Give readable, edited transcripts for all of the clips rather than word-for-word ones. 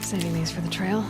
Saving these for the trail.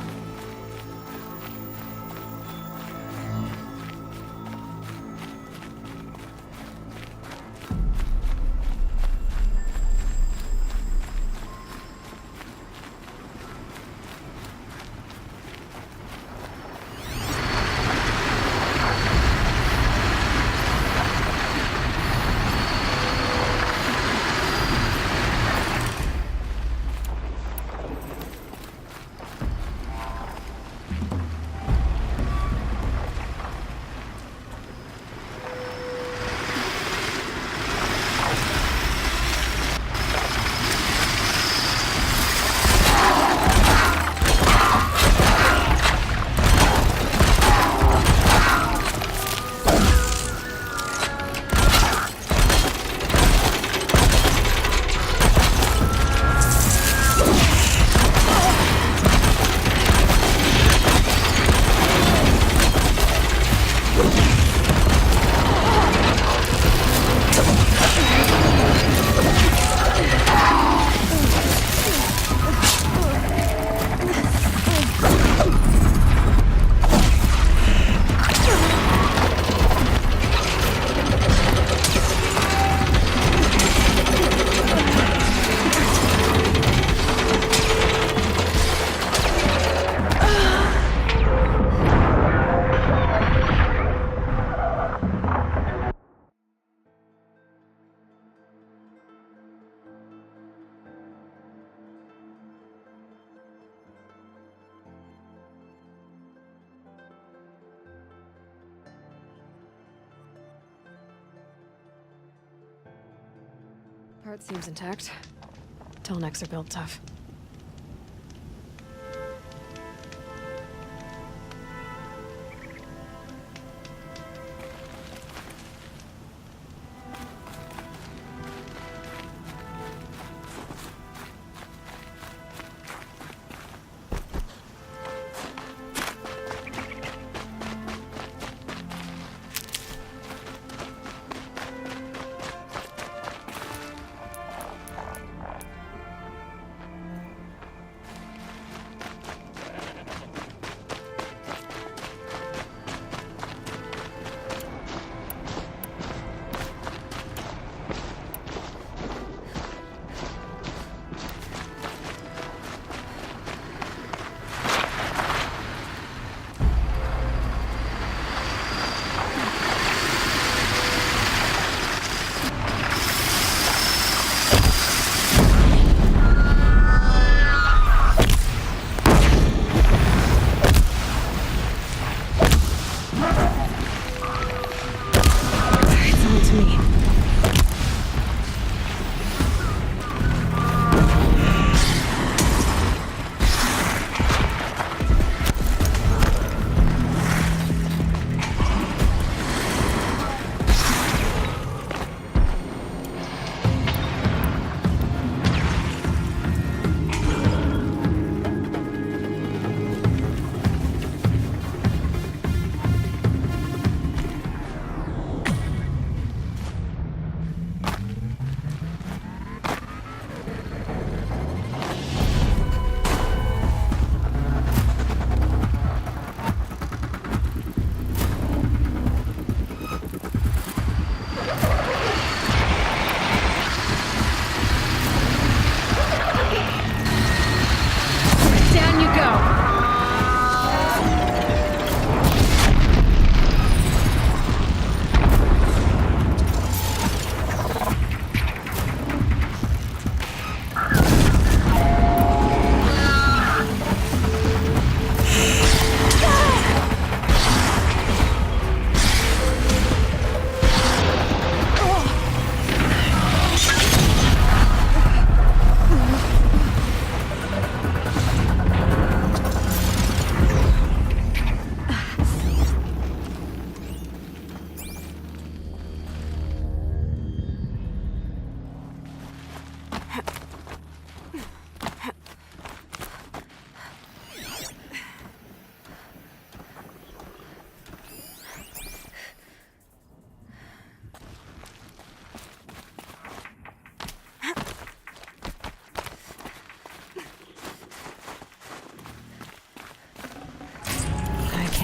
Part seems intact. Tallnecks are built tough.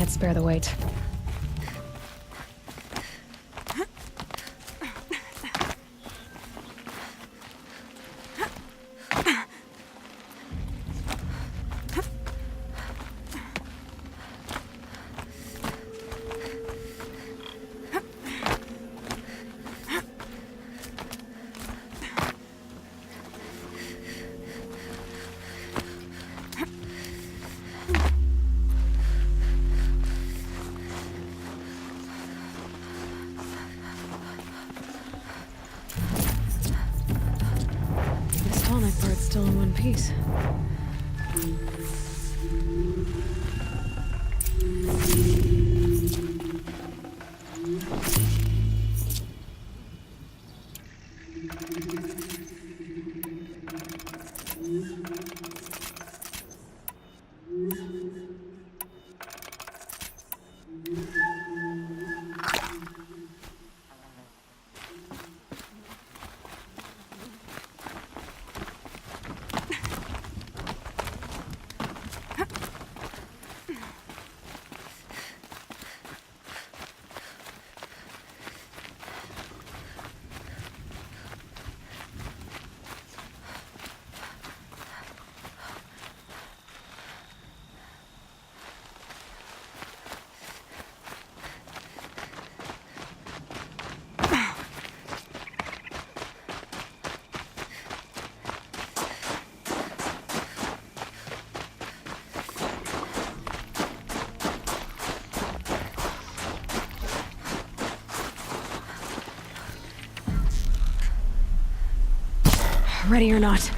can't spare the weight. It's still in one piece. Ready or not.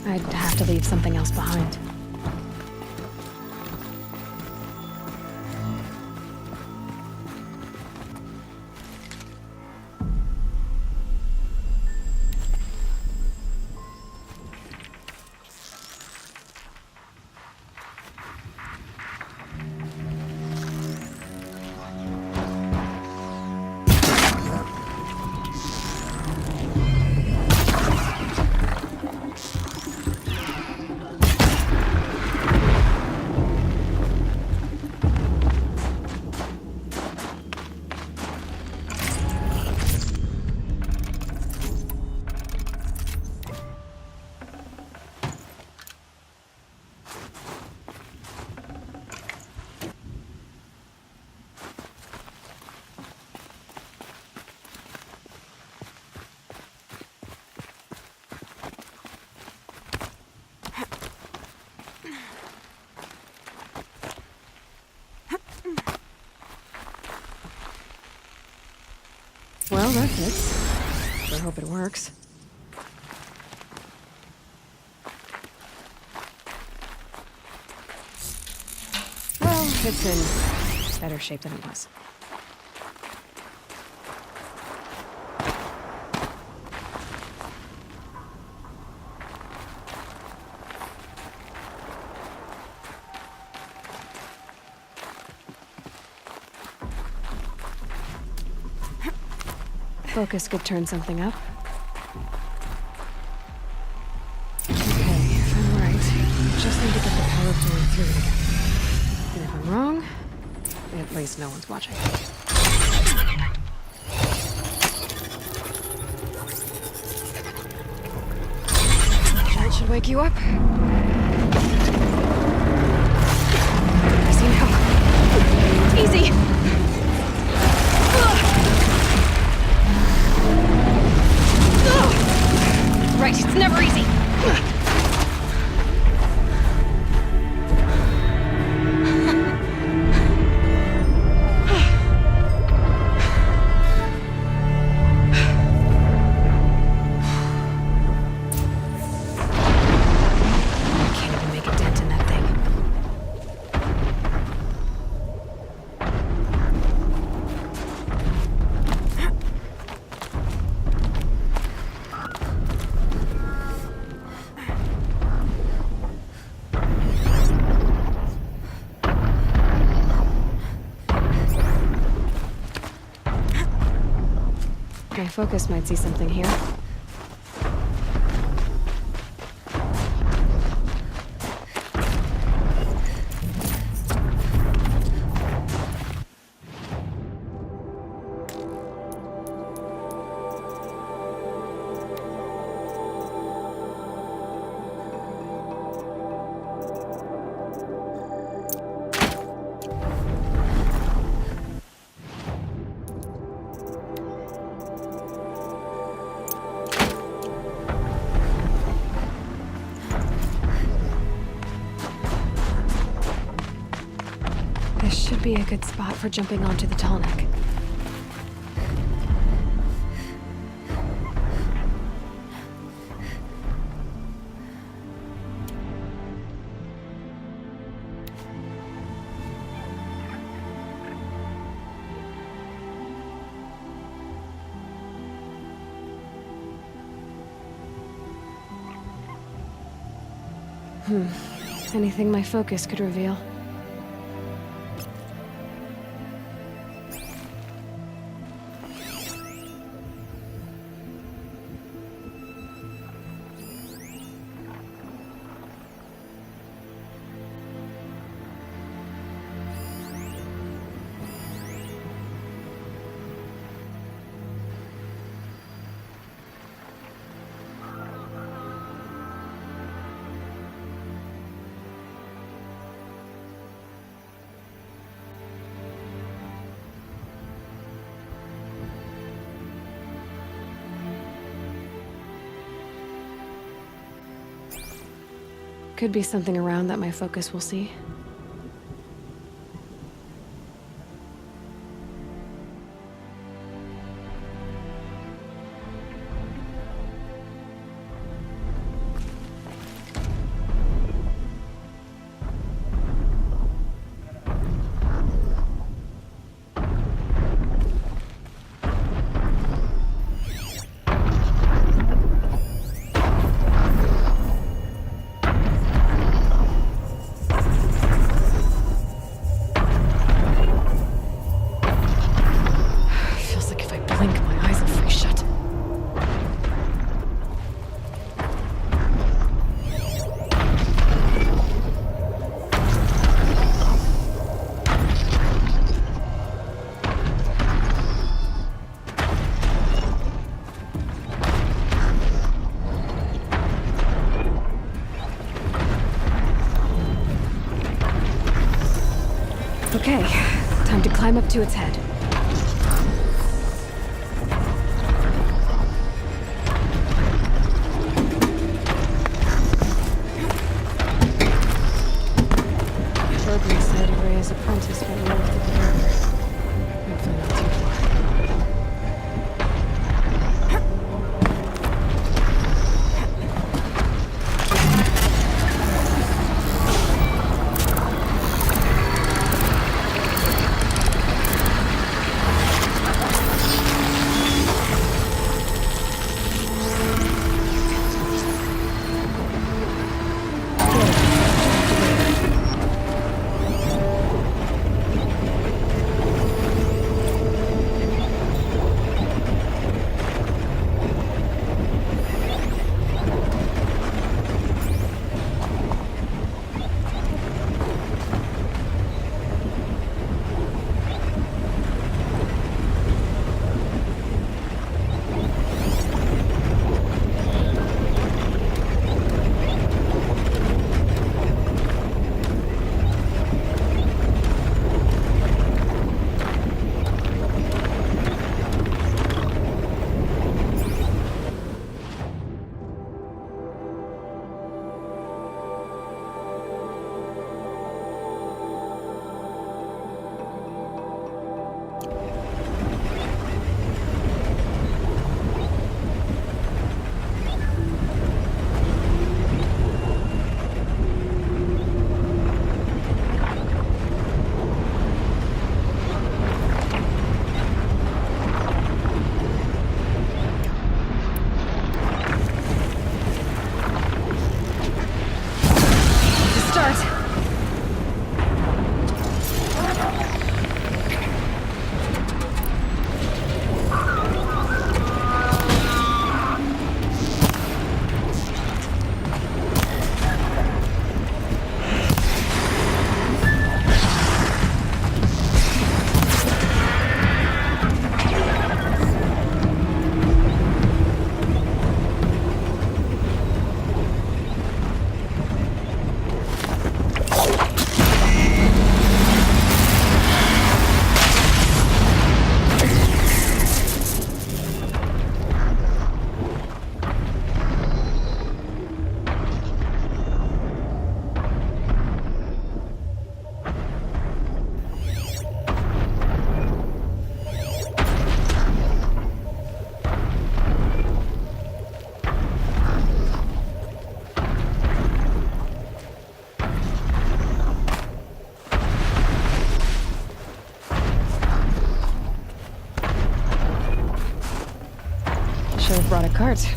I'd have to leave something else behind. Well, that fits. I hope it works. Well, it's in better shape than it was. Focus could turn something up. Okay, if I'm right, I just need to get the power flowing through it again. And if I'm wrong, at least no one's watching. That should wake you up. Easy now. Easy! Right, it's never easy. My focus might see something here. This should be a good spot for jumping onto the tall neck. Anything my focus could reveal. Could be something around that my focus will see. Okay, time to climb up to its head. Bergman said Rhea's apprentice went north of the river. Hopefully not too far. Should have brought a cart.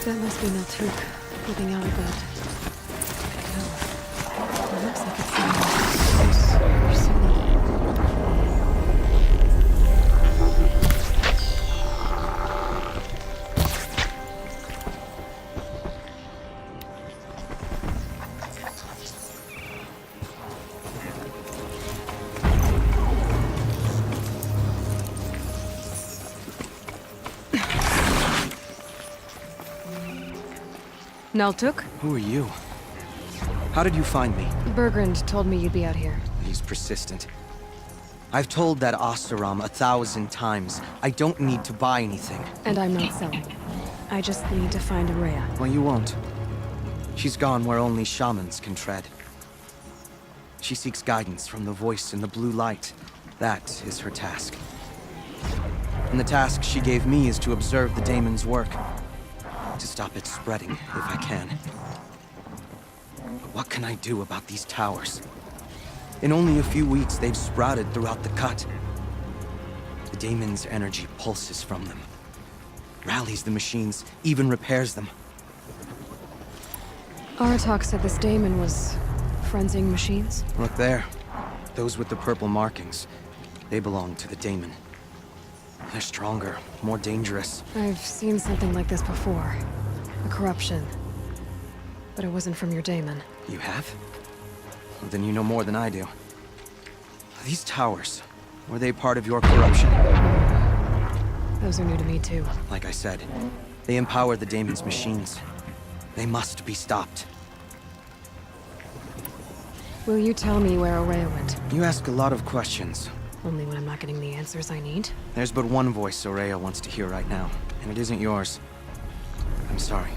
That must be Naltuk looking out of that. No. It looks like it's someone. Pursuing. Naltuk? Who are you? How did you find me? Bergrand told me you'd be out here. He's persistent. I've told that Oseram 1,000 times. I don't need to buy anything. And I'm not selling. I just need to find Araya. Well, you won't. She's gone where only shamans can tread. She seeks guidance from the voice in the blue light. That is her task. And the task she gave me is to observe the daemon's work. To stop it spreading, if I can. But what can I do about these towers? In only a few weeks, they've sprouted throughout the cut. The daemon's energy pulses from them. Rallies the machines, even repairs them. Aratak said this daemon was frenzying machines. Look there. Those with the purple markings. They belong to the daemon. They're stronger, more dangerous. I've seen something like this before. A corruption. But it wasn't from your daemon. You have? Well, then you know more than I do. These towers, were they part of your corruption? Those are new to me too. Like I said, they empower the daemon's machines. They must be stopped. Will you tell me where Araya went? You ask a lot of questions. Only when I'm not getting the answers I need. There's but one voice Araya wants to hear right now, and it isn't yours. I'm sorry.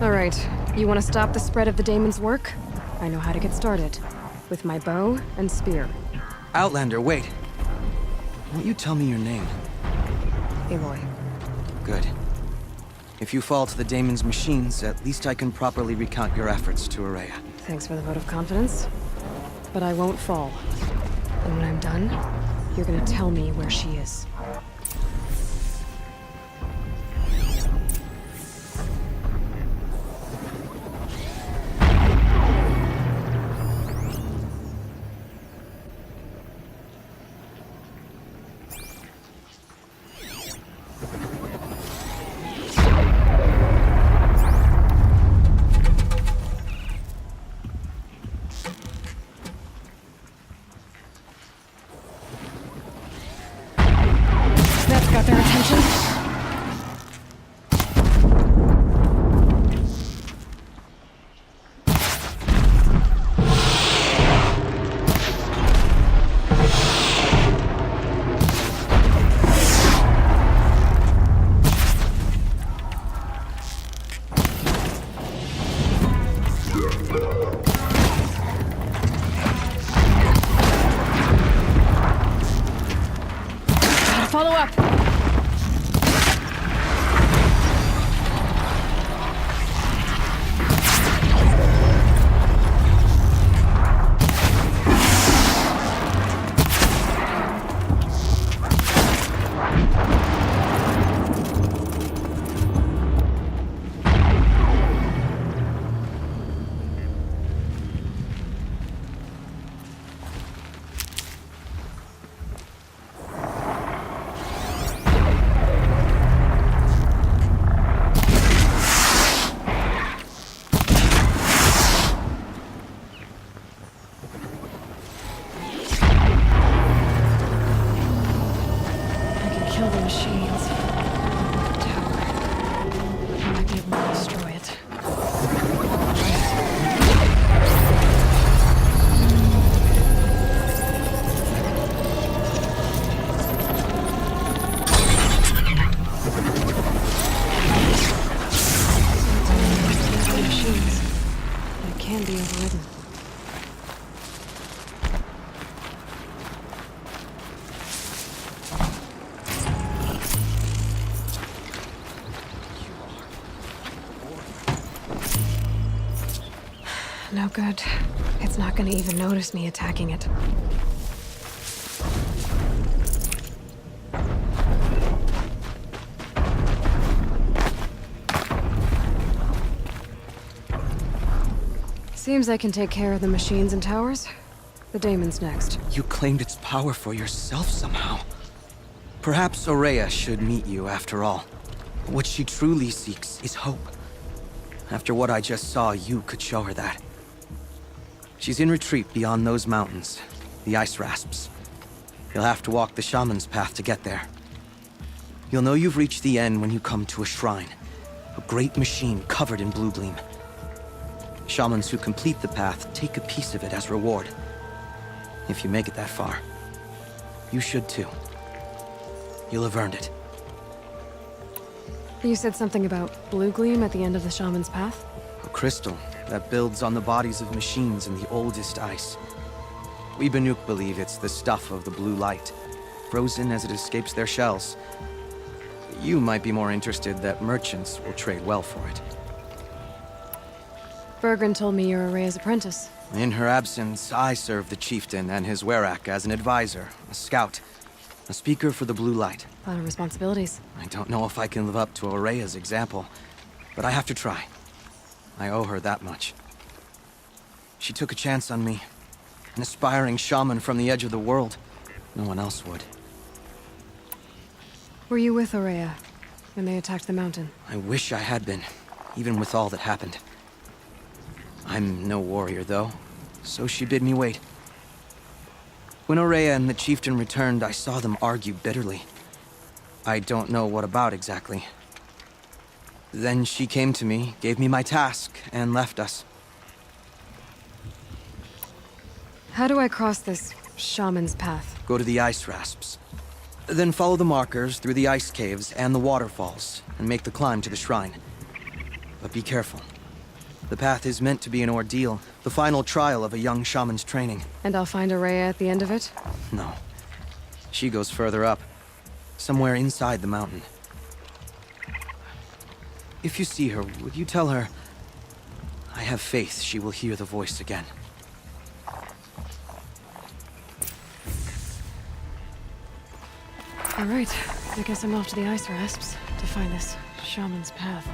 All right, you want to stop the spread of the daemon's work? I know how to get started. With my bow and spear. Outlander, wait. Won't you tell me your name? Aloy. Good. If you fall to the daemon's machines, at least I can properly recount your efforts to Araya. Thanks for the vote of confidence. But I won't fall. And when I'm done, you're gonna tell me where she is. be overridden. No good. It's not gonna even notice me attacking it. Seems I can take care of the machines and towers. The daemon's next. You claimed its power for yourself somehow. Perhaps Aurea should meet you after all. What she truly seeks is hope. After what I just saw, you could show her that. She's in retreat beyond those mountains, the ice rasps. You'll have to walk the shaman's path to get there. You'll know you've reached the end when you come to a shrine, a great machine covered in blue gleam. Shamans who complete the path take a piece of it as reward. If you make it that far, you should too. You'll have earned it. You said something about blue gleam at the end of the shaman's path? A crystal that builds on the bodies of machines in the oldest ice. We Banuk believe it's the stuff of the blue light, frozen as it escapes their shells. You might be more interested that merchants will trade well for it. Bergren told me you're Aurea's apprentice. In her absence, I serve the chieftain and his werak as an advisor, a scout, a speaker for the blue light. A lot of responsibilities. I don't know if I can live up to Aurea's example, but I have to try. I owe her that much. She took a chance on me. An aspiring shaman from the edge of the world. No one else would. Were you with Aurea when they attacked the mountain? I wish I had been, even with all that happened. I'm no warrior, though, so she bid me wait. When Aurea and the chieftain returned, I saw them argue bitterly. I don't know what about exactly. Then she came to me, gave me my task, and left us. How do I cross this shaman's path? Go to the ice rasps. Then follow the markers through the ice caves and the waterfalls, and make the climb to the shrine. But be careful. The path is meant to be an ordeal, the final trial of a young shaman's training. And I'll find Aurea at the end of it? No. She goes further up, somewhere inside the mountain. If you see her, would you tell her, I have faith she will hear the voice again. All right, I guess I'm off to the ice rasps to find this shaman's path.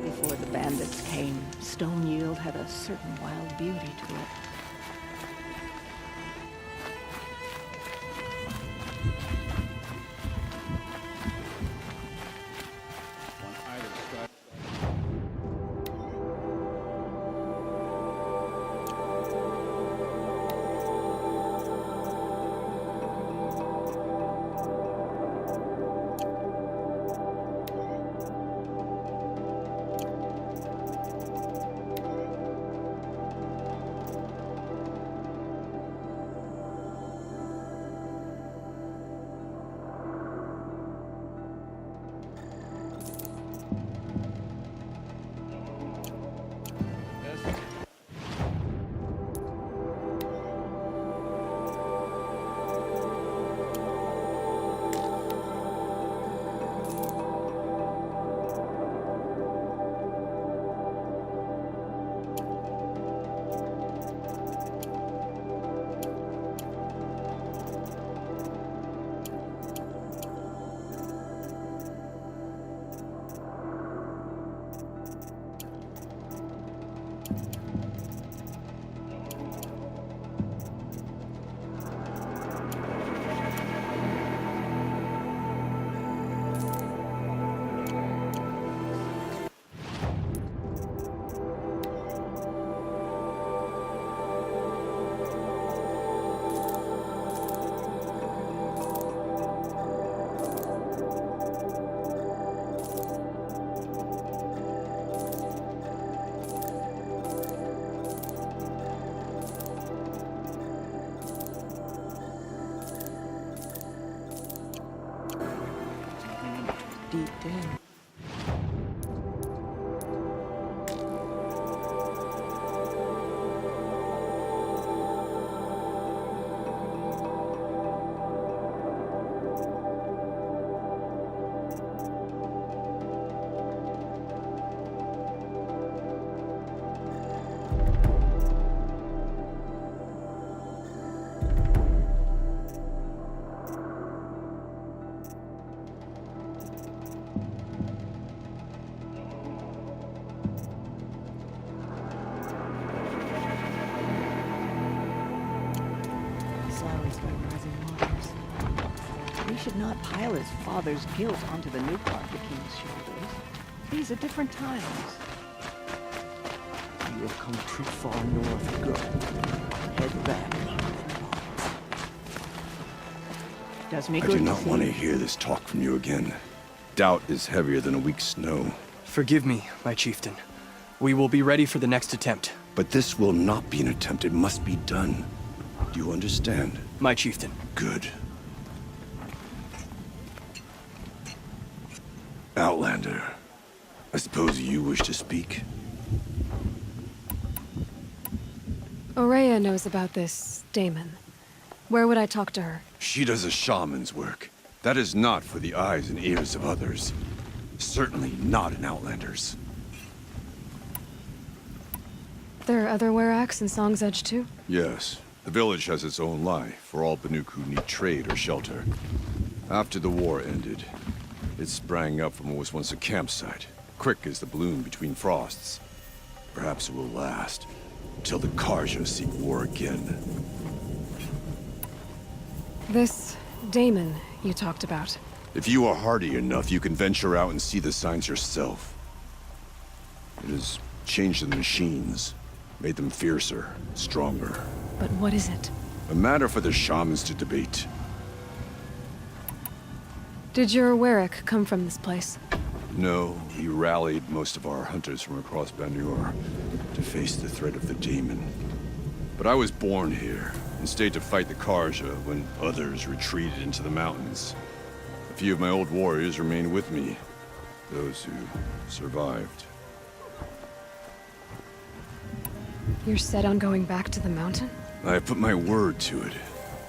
Before the bandits came, Stone Yield had a certain wild beauty to it. deep down. We should not pile his father's guilt onto the new Prophet King's shoulders. These are different times. You have come too far north. Go. Head back. Does me I good do not see. want to hear this talk from you again. Doubt is heavier than a week's snow. Forgive me, my chieftain. We will be ready for the next attempt. But this will not be an attempt. It must be done. Do you understand? My chieftain. Good. Outlander, I suppose you wish to speak? Aurea knows about this Damon. Where would I talk to her? She does a shaman's work. That is not for the eyes and ears of others. Certainly not an Outlander's. There are other Weraks in Song's Edge too? Yes. The village has its own life, for all Banuk who need trade or shelter. After the war ended, it sprang up from what was once a campsite, quick as the bloom between frosts. Perhaps it will last, until the Karja seek war again. This Damon you talked about. If you are hardy enough, you can venture out and see the signs yourself. It has changed the machines, made them fiercer, stronger. But what is it? A matter for the shamans to debate. Did your Werak come from this place? No, we rallied most of our hunters from across Banur to face the threat of the demon. But I was born here and stayed to fight the Karja when others retreated into the mountains. A few of my old warriors remained with me, those who survived. You're set on going back to the mountain? I have put my word to it.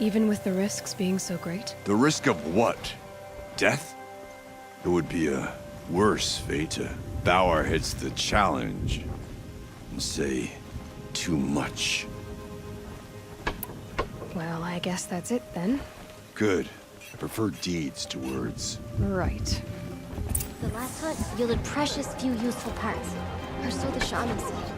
Even with the risks being so great? The risk of what? Death? It would be a worse fate to bow our heads to the challenge and say too much. Well, I guess that's it then. Good. I prefer deeds to words. Right. The last hunt yielded precious few useful parts, or so the shaman said.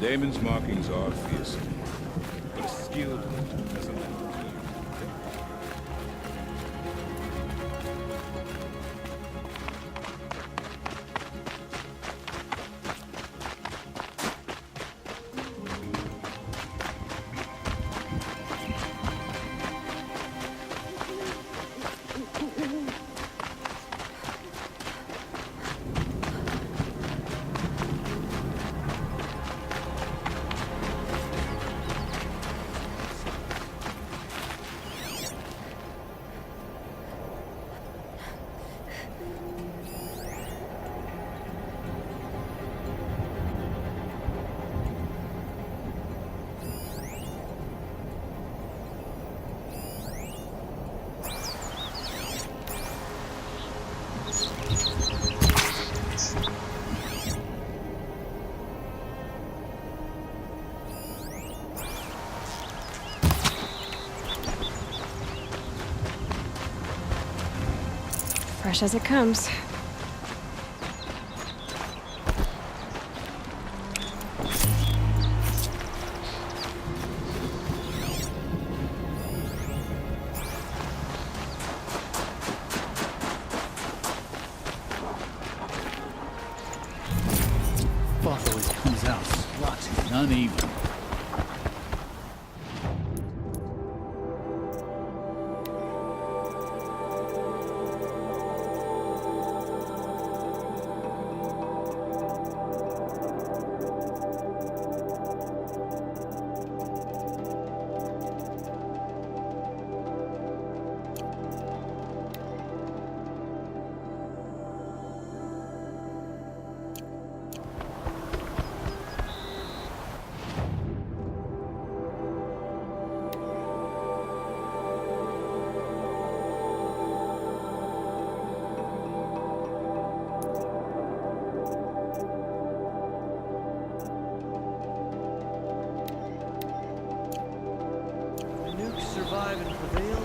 Damon's markings are fearsome, but a skilled hunter doesn't let them do. Fresh as it comes. Father always comes out swatting. uneven. Survive and prevail.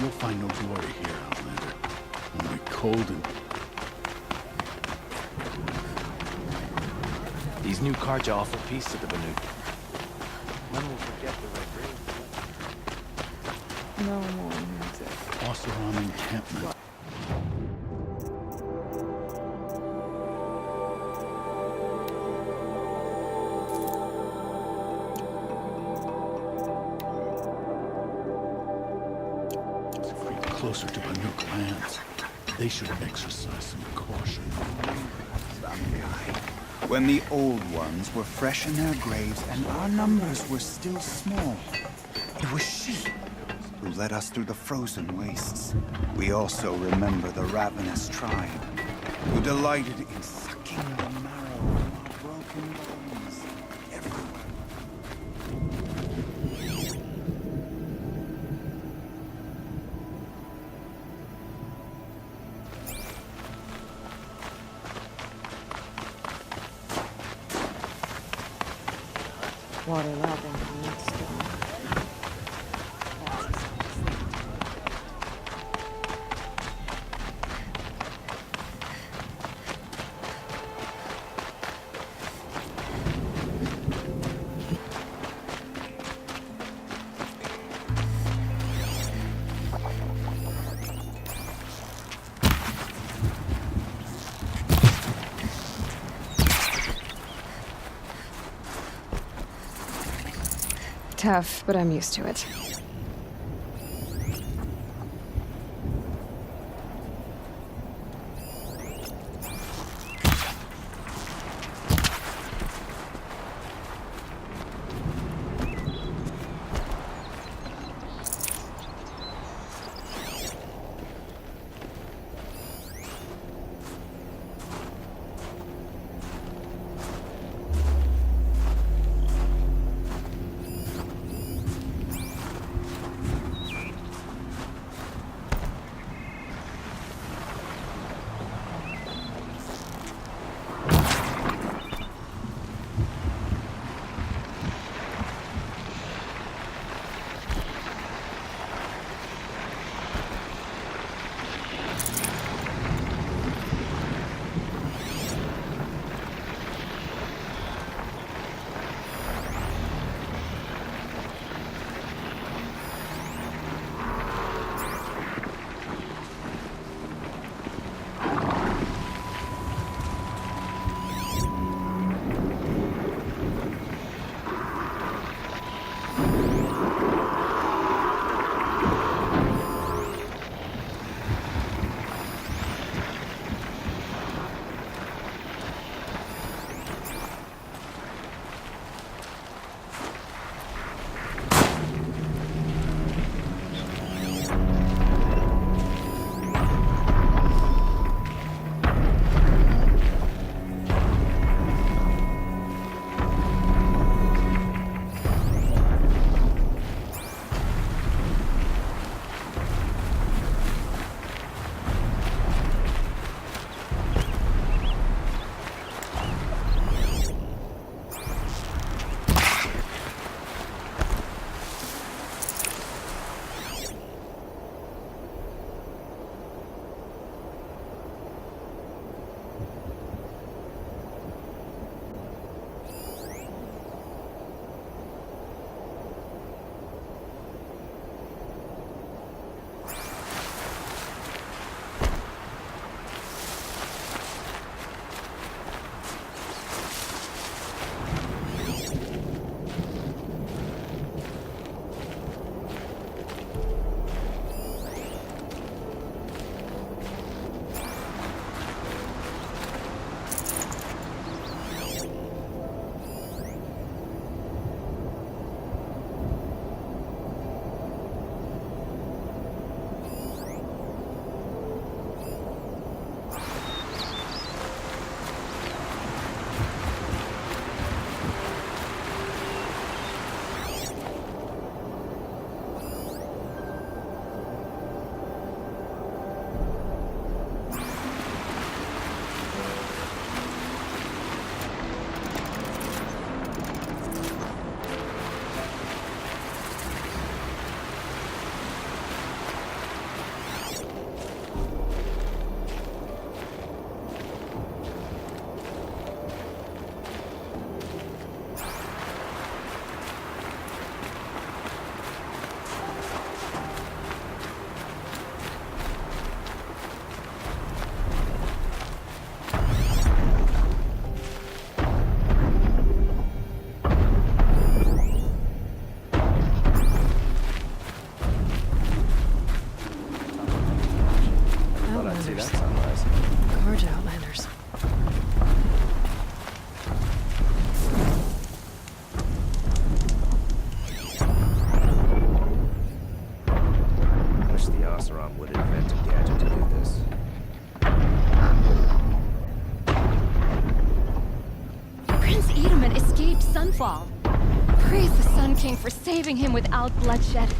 You'll find no glory here, Outlander. Only cold and... These new cards are awful piece to the Banuk. None will forget the red rain. No more music. Oseram encampment. Closer to Banuk lands. They should exercise some caution. When the old ones were fresh in their graves and our numbers were still small, it was she who led us through the frozen wastes. We also remember the ravenous tribe, who delighted in sucking the marrow from our broken bones everywhere. Water lapping on that stone. Tough, but I'm used to it. Khan would invent a gadget to do this. Prince Edaman escaped Sunfall. Praise the Sun King for saving him without bloodshed.